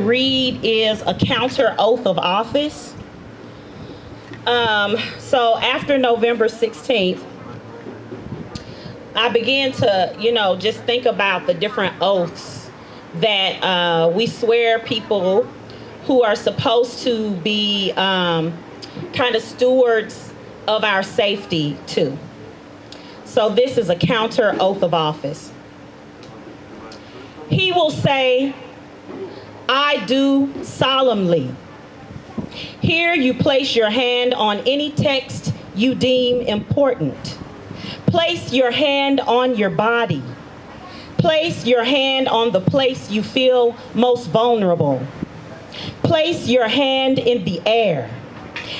read is a counter oath of office. So after November 16th, I began to, just think about the different oaths that we swear people who are supposed to be kind of stewards of our safety to. So this is a counter oath of office. He will say, I do solemnly. Here you place your hand on any text you deem important. Place your hand on your body. Place your hand on the place you feel most vulnerable. Place your hand in the air.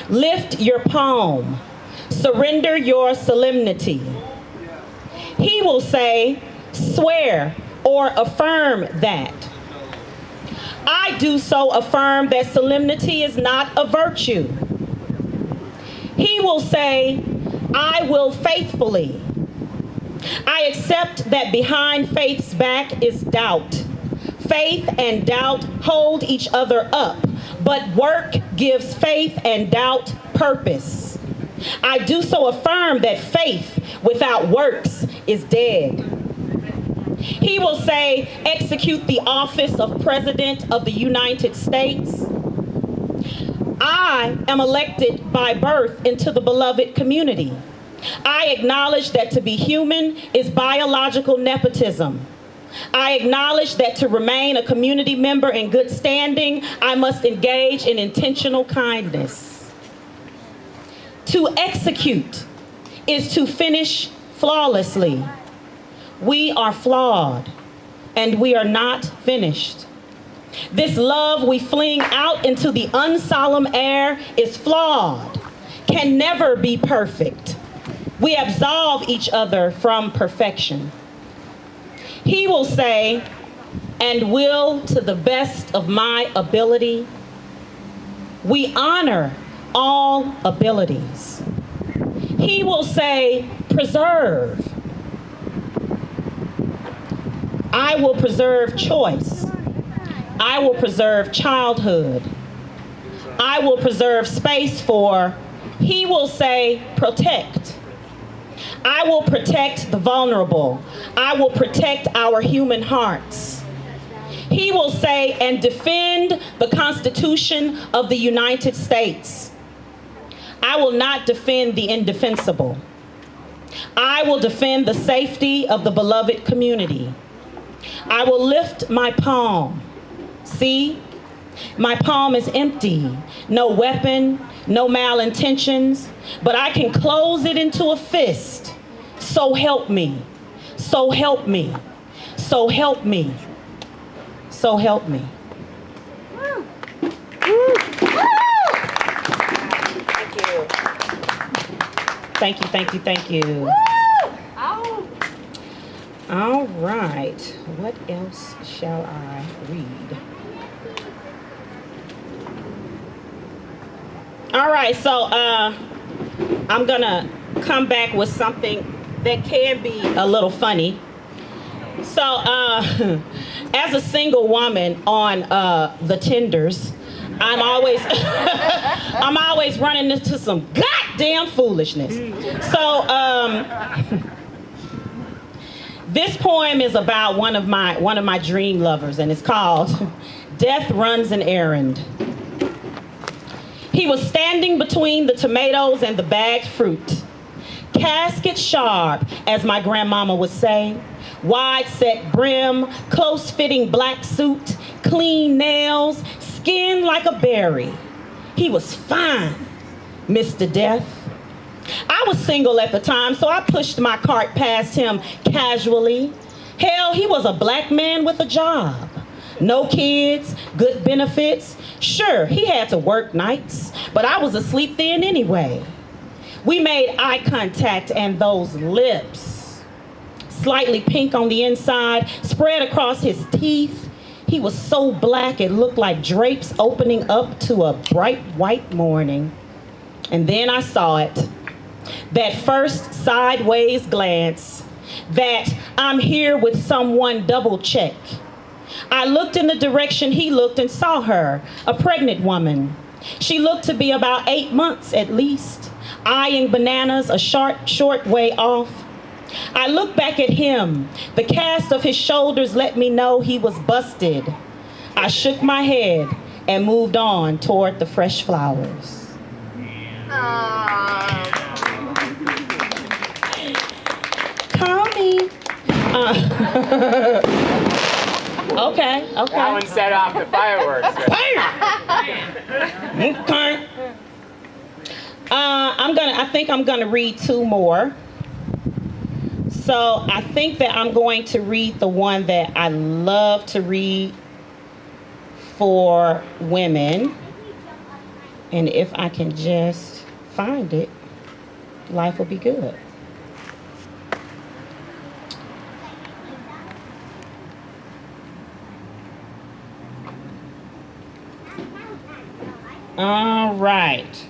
Lift your palm. Surrender your solemnity. He will say, swear or affirm that. I do so affirm that solemnity is not a virtue. He will say, I will faithfully. I accept that behind faith's back is doubt. Faith and doubt hold each other up, but work gives faith and doubt purpose. I do so affirm that faith without works is dead. He will say, execute the office of President of the United States. I am elected by birth into the beloved community. I acknowledge that to be human is biological nepotism. I acknowledge that to remain a community member in good standing, I must engage in intentional kindness. To execute is to finish flawlessly. We are flawed, and we are not finished. This love we fling out into the unsolemn air is flawed, can never be perfect. We absolve each other from perfection. He will say, and will to the best of my ability. We honor all abilities. He will say, preserve. I will preserve choice. I will preserve childhood. I will preserve space for, he will say, protect. I will protect the vulnerable. I will protect our human hearts. He will say, and defend the Constitution of the United States. I will not defend the indefensible. I will defend the safety of the beloved community. I will lift my palm. See, my palm is empty. No weapon, no malintentions, but I can close it into a fist. So help me. So help me. So help me. So help me. Thank you. Thank you, thank you, thank you. All right, what else shall I read? All right, so I'm gonna come back with something that can be a little funny. So as a single woman on the Tinders, I'm always I'm always running into some goddamn foolishness. So this poem is about one of my dream lovers, and it's called Death Runs an Errand. He was standing between the tomatoes and the bagged fruit. Casket sharp, as my grandmama would say. Wide set brim, close fitting black suit, clean nails, skin like a berry. He was fine, Mr. Death. I was single at the time, so I pushed my cart past him casually. Hell, he was a black man with a job. No kids, good benefits. Sure, he had to work nights, but I was asleep then anyway. We made eye contact, and those lips, slightly pink on the inside, spread across his teeth. He was so black it looked like drapes opening up to a bright white morning. And then I saw it. That first sideways glance, that I'm here with someone double check. I looked in the direction he looked and saw her, a pregnant woman. She looked to be about 8 months at least, eyeing bananas a short way off. I looked back at him. The cast of his shoulders let me know he was busted. I shook my head and moved on toward the fresh flowers. Call me. Okay. That one set off the fireworks. Okay. I think I'm gonna read 2 more. So I think that I'm going to read the one that I love to read for women. And if I can just find it, life will be good. All right.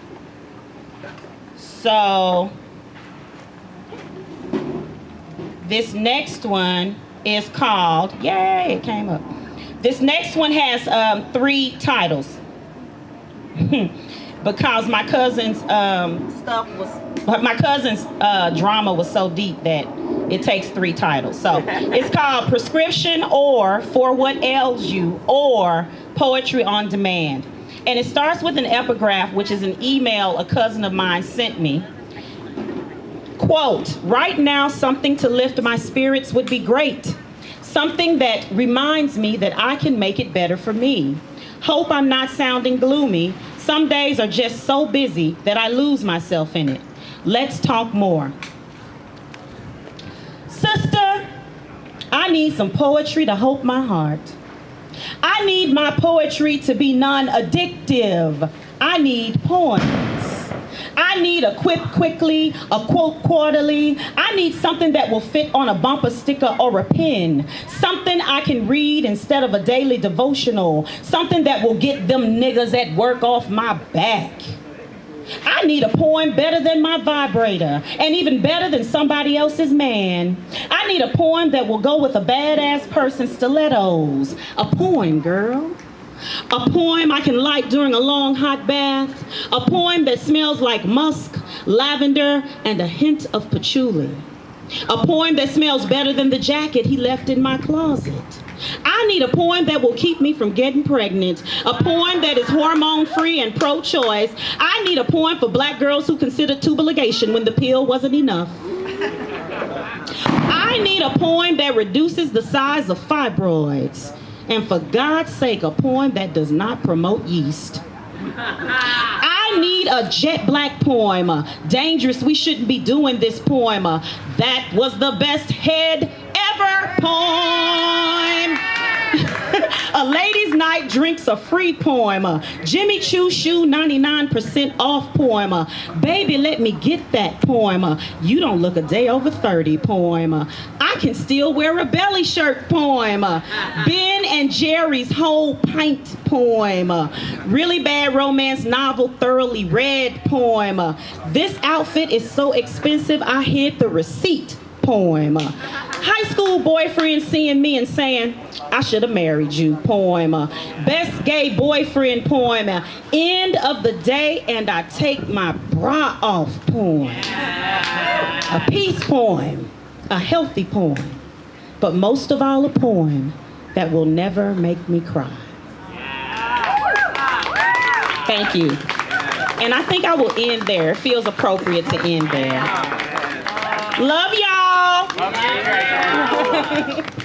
So this next one is called, yay, it came up. This next one has 3 titles. Because my cousin's drama was so deep that it takes 3 titles. So it's called Prescription, or For What Ails You, or Poetry on Demand. And it starts with an epigraph, which is an email a cousin of mine sent me. Quote, right now something to lift my spirits would be great. Something that reminds me that I can make it better for me. Hope I'm not sounding gloomy. Some days are just so busy that I lose myself in it. Let's talk more. Sister, I need some poetry to hope my heart. I need my poetry to be non-addictive. I need poems. I need a quip quickly, a quote quarterly. I need something that will fit on a bumper sticker or a pin. Something I can read instead of a daily devotional. Something that will get them niggas at work off my back. I need a poem better than my vibrator, and even better than somebody else's man. I need a poem that will go with a badass person's stilettos. A poem, girl. A poem I can light during a long hot bath. A poem that smells like musk, lavender, and a hint of patchouli. A poem that smells better than the jacket he left in my closet. I need a poem that will keep me from getting pregnant. A poem that is hormone-free and pro-choice. I need a poem for black girls who considered tubal ligation when the pill wasn't enough. I need a poem that reduces the size of fibroids. And for God's sake, a poem that does not promote yeast. I need a jet black poem. Dangerous, we shouldn't be doing this poem. That was the best head ever poem. A ladies' night drinks a free poem. Jimmy Choo Shoe 99% off poem. Baby, let me get that poem. You don't look a day over 30 poem. I can still wear a belly shirt poem. Ben and Jerry's whole pint poem. Really bad romance novel thoroughly read poem. This outfit is so expensive I hid the receipt poem. High school boyfriend seeing me and saying, I should have married you poem. Best gay boyfriend poem. End of the day and I take my bra off poem. A peace poem. A healthy poem. But most of all a poem that will never make me cry. Thank you. And I think I will end there. It feels appropriate to end there. Love y'all. Love you.